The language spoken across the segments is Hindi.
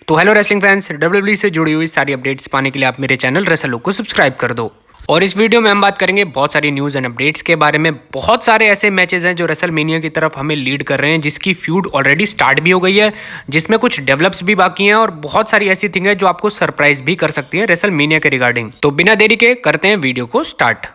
तो हेलो रेसलिंग फैंस, डब्ल्यूडब्ल्यूई से जुड़ी हुई सारी अपडेट्स पाने के लिए आप मेरे चैनल रेसलो को सब्सक्राइब कर दो। और इस वीडियो में हम बात करेंगे बहुत सारी न्यूज़ एंड अपडेट्स के बारे में। बहुत सारे ऐसे मैचेस हैं जो रेसलमेनिया की तरफ हमें लीड कर रहे हैं, जिसकी फ्यूड ऑलरेडी स्टार्ट भी हो गई है, जिसमें कुछ डेवलप्स भी बाकी हैं और बहुत सारी ऐसी थिंग है जो आपको सरप्राइज भी कर सकती है रेसलमेनिया के रिगार्डिंग। तो बिना देरी के करते हैं वीडियो को स्टार्ट।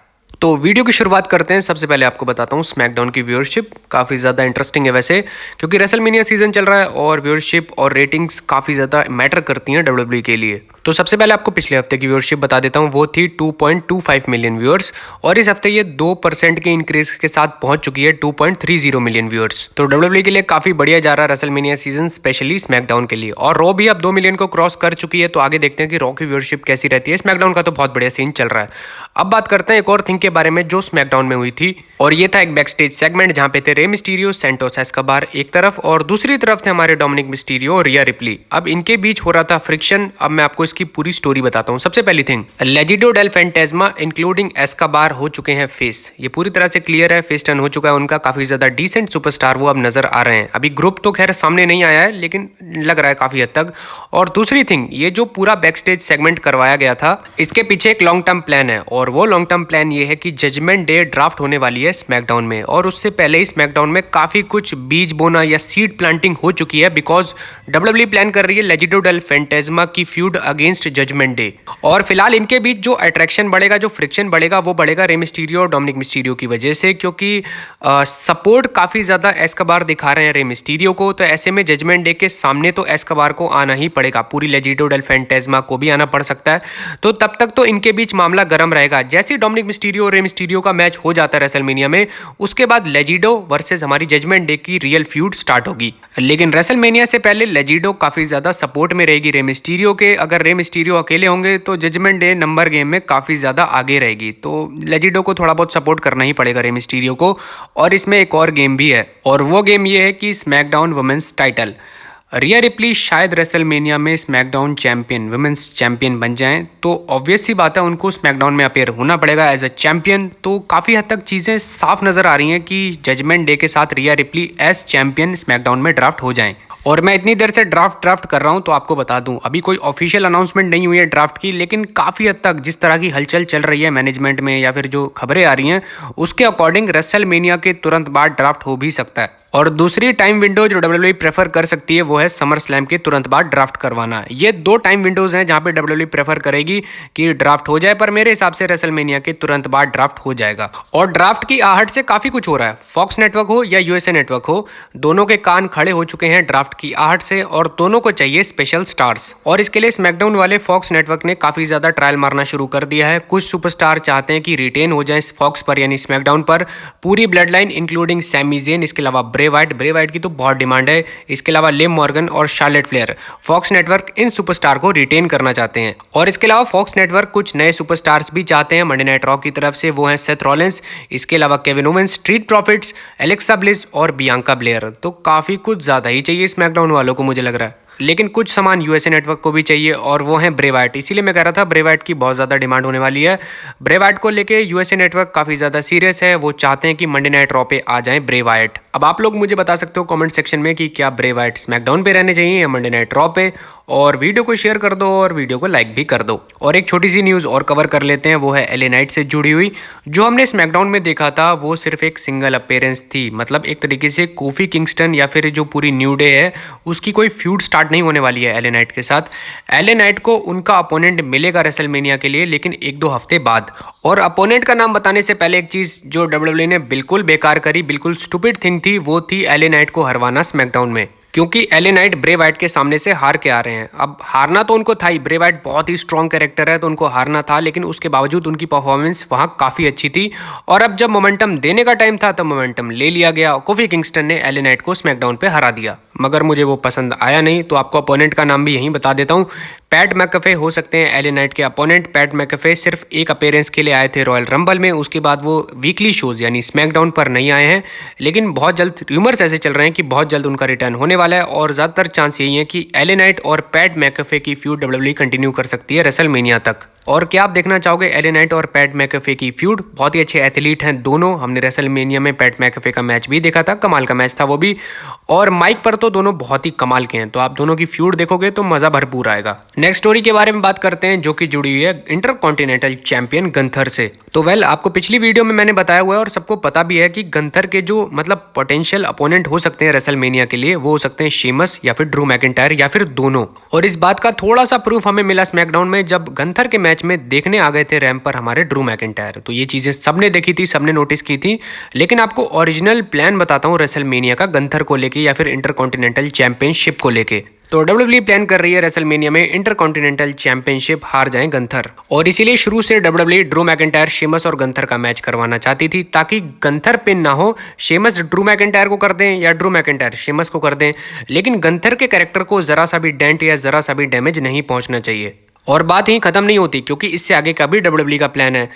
तो वीडियो की शुरुआत करते हैं। सबसे पहले आपको बताता हूँ स्मैकडाउन की व्यूअरशिप काफ़ी ज़्यादा इंटरेस्टिंग है वैसे, क्योंकि रेसलमेनिया सीजन चल रहा है और व्यूअरशिप और रेटिंग्स काफ़ी ज़्यादा मैटर करती हैं डब्ल्यूडब्ल्यूई के लिए। तो सबसे पहले आपको पिछले हफ्ते की व्यूअरशिप बता देता हूँ, वो थी 2.25 मिलियन व्यूअर्स और इस हफ्ते ये 2% के इंक्रीज के साथ पहुंच चुकी है 2.30 मिलियन व्यूअर्स। तो डब्ल्यूडब्ल्यूई के लिए काफ़ी बढ़िया जा रहा है रेसलमेनिया सीजन, स्पेशली स्मैकडाउन के लिए। और रॉ भी अब 2 मिलियन को क्रॉस कर चुकी है, तो आगे देखते हैं कि रॉ की व्यूअरशिप कैसी रहती है। स्मैकडाउन का तो बहुत बढ़िया सीन चल रहा है। अब बात करते हैं एक और थिंग के बारे में जो स्मैकडाउन में हुई थी, और ये था एक बैक स्टेज सेगमेंट जहां पे थे रे मिस्टीरियो, सैंटोस एस्कोबार एक तरफ और दूसरी तरफ थे हमारे डोमिनिक मिस्टीरियो और रिया रिप्ली। अब इनके बीच हो रहा था फ्रिक्शन। अब मैं आपको इसकी पूरी स्टोरी बताता हूँ। सबसे पहली थिंग, लेजिडो डेल फैंटेस्मा इंक्लूडिंग एस्कोबार हो चुके हैं फेस। ये पूरी तरह से क्लियर है, फेस टर्न हो चुका है उनका। काफी ज्यादा डिसेंट सुपरस्टार वो अब नजर आ रहे हैं। अभी ग्रुप तो खैर सामने नहीं आया है, लेकिन लग रहा है काफी हद तक। और दूसरी थिंग, ये जो पूरा बैक स्टेज सेगमेंट करवाया गया था, इसके पीछे एक लॉन्ग टर्म प्लान है, और वो लॉन्ग टर्म प्लान ये है कि जजमेंट डे ड्राफ्ट होने वाली है स्मैकडाउन में। और उससे पहले ही स्मैकडाउन में काफी कुछ बीज बोना या सीड प्लांटिंग हो चुकी है, बिकॉज डब्ल्यूडब्ल्यूई प्लान कर रही है लेजिडो डेल फैंटेस्मा की फ्यूड अगेंस्ट जजमेंट डे। और फिलहाल इनके बीच जो अट्रैक्शन बढ़ेगा, जो फ्रिक्शन बढ़ेगा, वो बढ़ेगा रे मिस्टीरियो और डोमिनिक मिस्टीरियो की वजह से, क्योंकि सपोर्ट काफी ज्यादा एस्कोबार दिखा रहे हैं रे मिस्टीरियो को। तो ऐसे में जजमेंट डे के सामने तो एस्कोबार को आना ही पड़ेगा, पूरी लेजिडो डेल फैंटेस्मा को भी आना पड़ सकता है। तो तब तक तो इनके बीच मामला गर्म रहेगा। जैसे डोमिनिक मिस्टीरियो और रे मिस्टीरियो का मैच हो जाता है रेसलमेनिया में, उसके बाद लेजिडो वर्सेस हमारी जजमेंट डे की रियल फ्यूड स्टार्ट होगी। लेकिन रेसलमेनिया से पहले लेजिडो काफी ज्यादा सपोर्ट में रहेगी रे मिस्टीरियो के। अगर रे मिस्टीरियो अकेले होंगे तो जजमेंट डे नंबर गेम में काफी ज्यादा आगे रहेगी। तो लेजिडो को थोड़ा बहुत सपोर्ट करना ही पड़ेगा रे मिस्टीरियो को। और इसमें एक और गेम भी है, और वो गेम ये है कि SmackDown women's title. Rhea Ripley शायद रेसलमेनिया में स्मैकडाउन चैंपियन, वुमेन्स चैंपियन बन जाएं, तो ऑब्वियस सी बात है उनको स्मैकडाउन में अपीयर होना पड़ेगा एज अ चैंपियन। तो काफ़ी हद तक चीज़ें साफ नज़र आ रही हैं कि जजमेंट डे के साथ Rhea Ripley as champion SmackDown में ड्राफ्ट हो जाएं। और मैं इतनी देर से ड्राफ्ट कर रहा हूं, तो आपको बता दूं अभी कोई ऑफिशियल अनाउंसमेंट नहीं हुई है ड्राफ्ट की, लेकिन काफ़ी हद तक जिस तरह की हलचल चल रही है मैनेजमेंट में या फिर जो खबरें आ रही हैं, उसके अकॉर्डिंग रेसलमेनिया के तुरंत बाद ड्राफ्ट हो भी सकता है। और दूसरी टाइम विंडो जो डब्ल्यूडब्ल्यूई प्रेफर कर सकती है वो है समर स्लैम के तुरंत बाद ड्राफ्ट करवाना। ये 2 टाइम विंडोज हैं जहां पे डब्ल्यूडब्ल्यूई प्रेफर करेगी कि ड्राफ्ट हो जाए, पर मेरे हिसाब से रेसलमेनिया के तुरंत बाद ड्राफ्ट हो जाएगा। और ड्राफ्ट की आहट से काफी कुछ हो रहा है। फॉक्स नेटवर्क हो या यूएसए नेटवर्क हो, दोनों के कान खड़े हो चुके हैं ड्राफ्ट की आहट से, और दोनों को चाहिए स्पेशल स्टार्स। और इसके लिए स्मैकडाउन वाले फॉक्स नेटवर्क ने काफी ज्यादा ट्रायल मारना शुरू कर दिया है। कुछ सुपरस्टार चाहते हैं कि रिटेन हो जाए फॉक्स पर यानी स्मैकडाउन पर, पूरी Bloodline including Sami Zayn, इसके अलावा ब्रे वाइट की तो बहुत डिमांड है, इसके अलावा लिम मॉर्गन और शार्लेट फ्लेयर। फॉक्स नेटवर्क इन सुपरस्टार को रिटेन करना चाहते हैं। और इसके अलावा फॉक्स नेटवर्क कुछ नए सुपरस्टार्स भी चाहते हैं मंडे नाइट रॉ की तरफ से, वो हैं सेथ रॉलिंस, इसके अलावा Kevin Owens, street profits, Alexa bliss और बियांका ब्लेयर। तो काफी कुछ ज्यादा ही चाहिए स्मैकडाउन वालों को, मुझे लग रहा है। लेकिन कुछ सामान यूएसए नेटवर्क को भी चाहिए, और वो हैं ब्रे वाइट। इसीलिए मैं कह रहा था ब्रे वाइट की बहुत ज़्यादा डिमांड होने वाली है। ब्रे वाइट को लेके यूएसए नेटवर्क काफ़ी ज़्यादा सीरियस है। वो चाहते हैं कि मंडे नाइट रॉ पे आ जाए ब्रे वाइट। अब आप लोग मुझे बता सकते हो कमेंट सेक्शन में कि क्या ब्रे वाइट स्मैकडाउन पे रहने चाहिए या मंडे नाइट रॉ पे। और वीडियो को शेयर कर दो और वीडियो को लाइक भी कर दो। और एक छोटी सी न्यूज़ और कवर कर लेते हैं, वो है एलए नाइट से जुड़ी हुई। जो हमने स्मैकडाउन में देखा था वो सिर्फ एक सिंगल अपीयरेंस थी, मतलब एक तरीके से कोफी किंगस्टन या फिर जो पूरी न्यू डे है उसकी कोई फ्यूड स्टार्ट नहीं होने वाली है एलए नाइट के साथ। एलए नाइट को उनका अपोनेंट मिलेगा रेसलमेनिया के लिए, लेकिन 1-2 हफ्ते बाद। और अपोनेंट का नाम बताने से पहले एक चीज़ जो डब्ल्यूडब्ल्यूई ने बिल्कुल बेकार करी, बिल्कुल स्टूपिड थिंग थी, वो थी एलए नाइट को हरवाना स्मैकडाउन में। क्योंकि एलए नाइट ब्रे वाइट के सामने से हार के आ रहे हैं। अब हारना तो उनको था ही, ब्रे वाइट बहुत ही स्ट्रॉन्ग कैरेक्टर है तो उनको हारना था, लेकिन उसके बावजूद उनकी परफॉर्मेंस वहां काफ़ी अच्छी थी। और अब जब मोमेंटम देने का टाइम था तो मोमेंटम ले लिया गया। कोफी किंगस्टन ने एलए नाइट को स्मैकडाउन पे हरा दिया, मगर मुझे वो पसंद आया नहीं। तो आपको अपोनेंट का नाम भी यहीं बता देता हूँ, पैट मैकफे हो सकते हैं एलए नाइट के अपोनेंट। पैट मैकफे सिर्फ एक अपीयरेंस के लिए आए थे रॉयल रंबल में, उसके बाद वो वीकली शोज यानी स्मैकडाउन पर नहीं आए हैं। लेकिन बहुत जल्द र्यूमर्स ऐसे चल रहे हैं कि बहुत जल्द उनका रिटर्न होने वाला है, और ज़्यादातर चांस यही है कि एलए नाइट और पैट मैकफे की फ्यूड डब्ल्यूडब्ल्यूई कंटिन्यू कर सकती है रेसलमेनिया तक। और क्या आप देखना चाहोगे एले नाइट और पैट मैकेफे की फ्यूड? बहुत ही अच्छे एथलीट हैं दोनों। हमने रेसलमेनिया में पैट मैकेफे का मैच भी देखा था, कमाल का मैच था वो भी। और माइक पर तो दोनों बहुत ही कमाल के हैं, तो आप दोनों की फ्यूड देखोगे तो मजा भरपूर आएगा। नेक्स्ट स्टोरी के बारे में बात करते हैं जो कि जुड़ी हुई है इंटरकॉन्टिनेंटल चैंपियन गंथर से। तो वेल आपको पिछली वीडियो में मैंने बताया हुआ है और सबको पता भी है कि गंथर के जो मतलब पोटेंशियल अपोनेंट हो सकते हैं रेसलमेनिया के लिए, वो हो सकते हैं शेमस या फिर ड्रू मैकिंटायर या फिर दोनों। और इस बात का थोड़ा सा प्रूफ हमें मिला स्मैकडाउन में, जब गंथर के मैच में देखने आ गए थे रैंप पर हमारे ड्रू मैकिंटायर। तो ये चीजें सबने देखी थी, सबने नोटिस की थी। लेकिन आपको ओरिजिनल प्लान बताता हूँ रेसलमेनिया का गंथर को लेके या फिर इंटरकॉन्टिनेंटल चैंपियनशिप को लेके। तो डब्ल्यूडब्ल्यूई प्लान कर रही है रेसलमेनिया में इंटरकॉन्टिनेंटल चैंपियनशिप हार जाएं गंथर, और इसीलिए शुरू से डब्ल्यूडब्ल्यूई ड्रू मैकिंटायर, शेमस और गंथर का मैच करवाना चाहती थी ताकि गंथर पिन ना हो, शेमस ड्रू मैकिंटायर को कर दें या ड्रू मैकिंटायर शेमस को कर दें, लेकिन गंथर के कैरेक्टर को जरा सा भी डेंट या जरा सा भी डैमेज नहीं पहुंचना चाहिए। और बात ही खत्म नहीं होती, क्योंकि इससे आगे का भी डब्ल्यूडब्ल्यूई का प्लान है।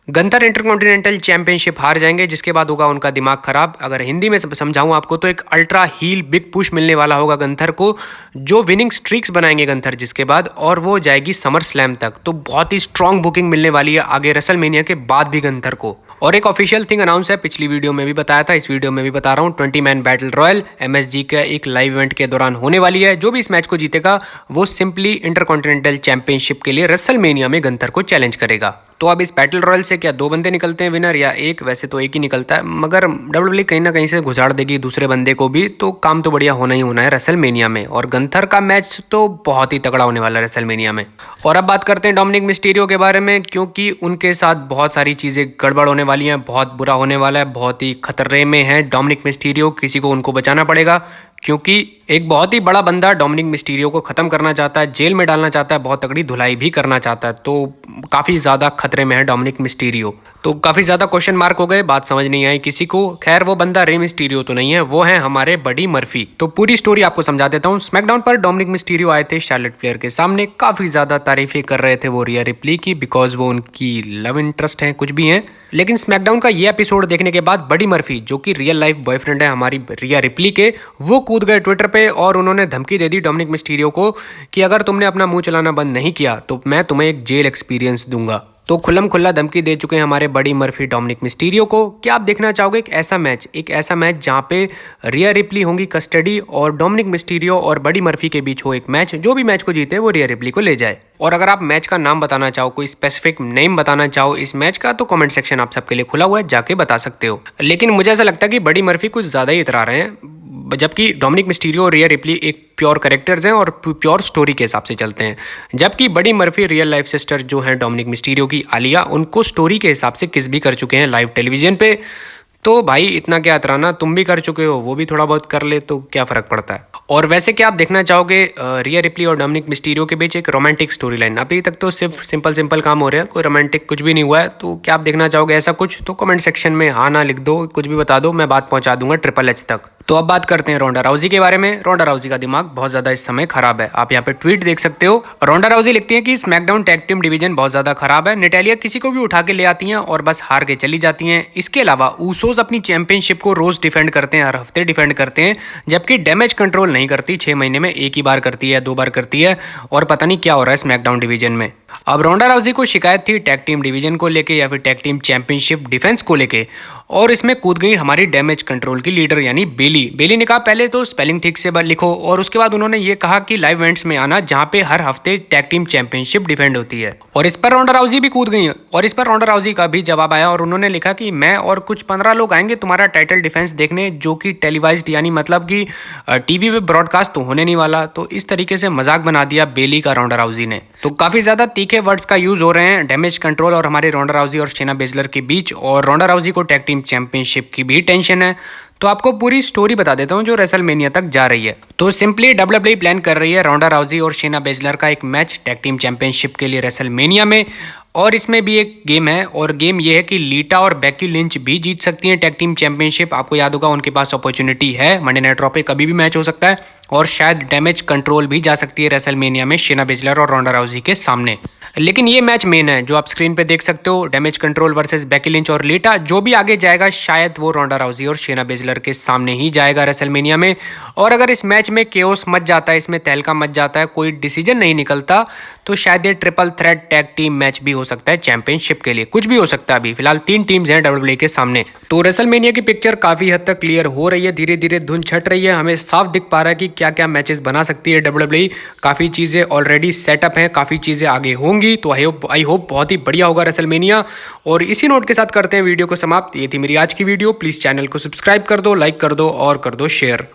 गंथर इंटरकॉन्टिनेंटल चैंपियनशिप हार जाएंगे, जिसके बाद होगा उनका दिमाग खराब। अगर हिंदी में समझाऊं आपको तो एक अल्ट्रा हील बिग पुश मिलने वाला होगा गंथर को, जो विनिंग स्ट्रीक्स बनाएंगे गंथर जिसके बाद, और वो जाएगी समर स्लैम तक। तो बहुत ही स्ट्रांग बुकिंग मिलने वाली है आगे रेसलमेनिया के बाद भी गंथर को। और एक ऑफिशियल थिंग अनाउंस है, पिछली वीडियो में भी बताया था, इस वीडियो में भी बता रहा हूँ, 20 मैन बैटल रॉयल एमएसजी का एक लाइव इवेंट के दौरान होने वाली है। जो भी इस मैच को जीतेगा वो सिंपली इंटरकॉन्टिनेंटल चैंपियनशिप के लिए रेसलमेनिया में गंथर को चैलेंज करेगा। तो अब इस बैटल रॉयल से क्या 2 बंदे निकलते हैं विनर या एक? वैसे तो एक ही निकलता है, मगर डब्ल्यूडब्ल्यूई कहीं ना कहीं से घुसाड़ देगी दूसरे बंदे को भी, तो काम तो बढ़िया होना ही होना है रेसलमेनिया में। और गंथर का मैच तो बहुत ही तगड़ा होने वाला है रेसलमेनिया में। और अब बात करते हैं डोमिनिक मिस्टीरियो के बारे में, क्योंकि उनके साथ बहुत सारी चीज़ें गड़बड़ होने वाली हैं, बहुत बुरा होने वाला है, बहुत ही खतरे में है डोमिनिक मिस्टीरियो। किसी को उनको बचाना पड़ेगा, क्योंकि एक बहुत ही बड़ा बंदा डोमिनिक मिस्टीरियो को खत्म करना चाहता है, जेल में डालना चाहता है, बहुत तगड़ी धुलाई भी करना चाहता है। तो काफ़ी ज़्यादा खतरे में है डोमिनिक मिस्टीरियो। तो काफ़ी ज़्यादा क्वेश्चन मार्क हो गए, बात समझ नहीं आई किसी को। खैर वो बंदा रे मिस्टीरियो तो नहीं है, वो है हमारे बडी मर्फी। तो पूरी स्टोरी आपको समझा देता हूँ। स्मैकडाउन पर डोमिनिक मिस्टीरियो आए थे शार्लेट फ्लेयर के सामने, काफ़ी ज़्यादा तारीफें कर रहे थे वो रिया रिप्ली की, बिकॉज वो उनकी लव इंटरेस्ट है, कुछ भी हैं। लेकिन स्मैकडाउन का ये एपिसोड देखने के बाद बडी मर्फी, जो कि रियल लाइफ बॉयफ्रेंड है हमारी रिया रिप्ली के, वो कूद गए ट्विटर पे और उन्होंने धमकी दे दी डोमिनिक मिस्टीरियो को कि अगर तुमने अपना मुंह चलाना बंद नहीं किया तो मैं तुम्हें एक जेल एक्सपीरियंस दूंगा। तो खुल्लम खुल्ला धमकी दे चुके हैं हमारे बडी मर्फी डोमिनिक मिस्टीरियो को। क्या आप देखना चाहोगे एक ऐसा मैच जहां पे रिया रिप्ली होंगी कस्टडी और डोमिनिक मिस्टीरियो और बडी मर्फी के बीच हो एक मैच, जो भी मैच को जीते वो रिया रिप्ली को ले जाए? और अगर आप मैच का नाम बताना चाहो, कोई स्पेसिफिक नेम बताना चाहो इस मैच का, तो कमेंट सेक्शन आप सबके लिए खुला हुआ है, जाके बता सकते हो। लेकिन मुझे ऐसा लगता है कि बडी मर्फी कुछ ज़्यादा ही इतरा रहे हैं, जबकि डोमिनिक मिस्टीरियो और रिया रिप्ली एक प्योर कैरेक्टर्स हैं और प्योर स्टोरी के हिसाब से चलते हैं। जबकि Buddy Murphy real life sister जो हैं डोमिनिक मिस्टीरियो की, आलिया, उनको स्टोरी के हिसाब से किस भी कर चुके हैं लाइव टेलीविजन पे। तो भाई इतना क्या इतराना, तुम भी कर चुके हो, वो भी थोड़ा बहुत कर ले तो क्या फ़र्क पड़ता है। और वैसे क्या आप देखना चाहोगे रिया रिप्ली और डोमिनिक मिस्टीरियो के बीच एक रोमांटिक स्टोरी लाइन? अभी तक तो सिर्फ सिंपल काम हो रहा है, कोई रोमांटिक कुछ भी नहीं हुआ है। तो क्या आप देखना चाहोगे ऐसा कुछ? तो कमेंट सेक्शन में हाँ ना लिख दो, कुछ भी बता दो, मैं बात पहुंचा दूंगा ट्रिपल एच तक। तो अब बात करते हैं रोंडा राउजी के बारे में। रोंडा राउजी का दिमाग बहुत ज़्यादा इस समय खराब है। आप यहाँ पे ट्वीट देख सकते हो। रोंडा राउजी लिखती है कि स्मैकडाउन टैग टीम डिवीजन बहुत ज़्यादा खराब है। नटालिया किसी को भी उठा के ले आती हैं और बस हार के चली जाती हैं। इसके अलावा ऊसोस अपनी चैंपियनशिप को रोज डिफेंड करते हैं, हर हफ्ते डिफेंड करते हैं, जबकि डैमेज कंट्रोल नहीं करती। 6 महीने में एक ही बार करती है, 2 बार करती है, और पता नहीं क्या हो रहा है स्मैकडाउन डिवीजन में। अब रोंडा राउजी को शिकायत थी टैग टीम डिवीजन को लेके या फिर टैग टीम चैंपियनशिप डिफेंस को लेके, और इसमें कूद गई हमारी डैमेज कंट्रोल की लीडर यानी बेली ने कहा पहले तो स्पेलिंग ठीक से लिखो, और उसके बाद उन्होंने ये कहा कि लाइव इवेंट्स में आना जहां पे हर हफ्ते टैग टीम चैंपियनशिप डिफेंड होती है। और इस पर रोंडा राउजी भी कूद गई, और इस पर रोंडा राउजी का भी जवाब आया और उन्होंने लिखा कि मैं और कुछ 15 लोग आएंगे तुम्हारा टाइटल डिफेंस देखने, जो कि टेलीवाइज्ड यानी मतलब कि टीवी पे ब्रॉडकास्ट तो होने नहीं वाला। तो इस तरीके से मजाक बना दिया बेली का रोंडा राउजी ने। तो काफी ज्यादा तीखे वर्ड्स का यूज हो रहे हैं डैमेज कंट्रोल और हमारे रोंडा राउजी और शेना बेजलर के बीच, और रोंडा राउजी को टैग टीम चैंपियनशिप की भी टेंशन है। तो आपको पूरी स्टोरी बता देता हूं जो रेसलमेनिया तक जा रही है। तो सिंपली डब्ल्यूडब्ल्यूई प्लान कर रही है रोंडा राउजी और शेना बेजलर का एक मैच टैग टीम चैंपियनशिप के लिए रेसलमेनिया में, और इसमें भी एक गेम है और गेम ये है कि लीटा और बेकी लिंच भी जीत सकती हैं टैग टीम चैंपियनशिप। आपको याद होगा उनके पास अपॉर्चुनिटी है, मंडे नाइट रॉ पे कभी भी मैच हो सकता है और शायद डैमेज कंट्रोल भी जा सकती है रेसलमेनिया में शेना बेजलर और रोंडा राउजी के सामने। लेकिन ये मैच मेन है जो आप स्क्रीन पे देख सकते हो, damage control versus Becky Lynch और लीटा। जो भी आगे जाएगा शायद वो रोंडा राउजी और शेना बेजलर के सामने ही जाएगा रेसलमेनिया में। और अगर इस मैच में केओस मच जाता है, इसमें तहलका मच जाता है, कोई डिसीजन नहीं निकलता, तो शायद ये triple threat tag team match भी हो सकता है चैंपियनशिप के लिए। कुछ भी हो सकता है, अभी फिलहाल 3 टीम्स हैं डब्ल्यूडब्ल्यूई के सामने। तो रेसलमेनिया की पिक्चर काफी हद तक क्लियर हो रही है, धीरे धीरे धुन छट रही है, हमें साफ दिख पा रहा है कि क्या क्या मैचेस बना सकती है डब्ल्यूडब्ल्यूई। काफी चीजें ऑलरेडी सेटअप हैं, काफी चीजें आगे होंगी, तो आई होप बहुत ही बढ़िया होगा रेसलमेनिया। और इसी नोट के साथ करते हैं वीडियो को समाप्त। ये थी मेरी आज की वीडियो। प्लीज चैनल को सब्सक्राइब कर दो, लाइक कर दो और कर दो शेयर।